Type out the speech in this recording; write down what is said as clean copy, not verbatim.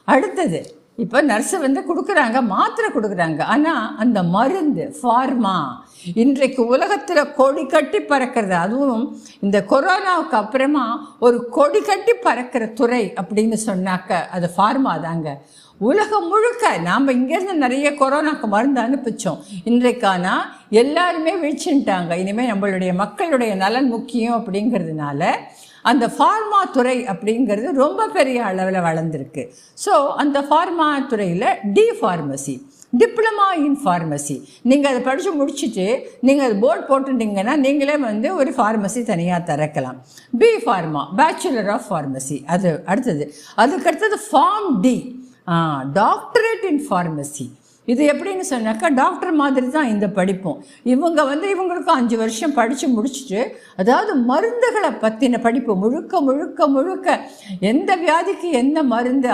அடுத்தது இப்போ நர்ஸு வந்து கொடுக்குறாங்க, மாத்திரை கொடுக்குறாங்க. ஆனால் அந்த மருந்து ஃபார்மா இன்றைக்கு உலகத்தில் கொடி கட்டி பறக்கிறது. அதுவும் இந்த கொரோனாவுக்கு அப்புறமா ஒரு கொடி கட்டி பறக்கிற துறை அப்படின்னு சொன்னாக்க அது ஃபார்மா தாங்க. உலகம் முழுக்க நாம் இங்கேருந்து நிறைய கொரோனாவுக்கு மருந்து அனுப்பிச்சோம். இன்றைக்கானா எல்லாருமே விழிச்சுட்டாங்க. இனிமேல் நம்மளுடைய மக்களுடைய நலன் முக்கியம் அப்படிங்கிறதுனால அந்த ஃபார்மா துறை அப்படிங்கிறது ரொம்ப பெரிய அளவில் வளர்ந்துருக்கு. ஸோ அந்த ஃபார்மா துறையில் ஃபார்மசி, டிப்ளமா இன் ஃபார்மசி, நீங்கள் அதை படித்து முடிச்சுட்டு நீங்கள் அது போர்டு போட்டுட்டிங்கன்னா நீங்களே வந்து ஒரு ஃபார்மசி தனியாக திறக்கலாம். Pharma, bachelor of pharmacy. அது அடுத்தது. அதுக்கடுத்தது Pharm D, doctorate in pharmacy. இது எப்படின்னு சொன்னாக்கா டாக்டர் மாதிரி தான் இந்த படிப்பும். இவங்க வந்து இவங்களுக்கும் 5 வருஷம் படித்து முடிச்சுட்டு, அதாவது மருந்துகளை பற்றின படிப்பு முழுக்க முழுக்க முழுக்க எந்த வியாதிக்கு என்ன மருந்து,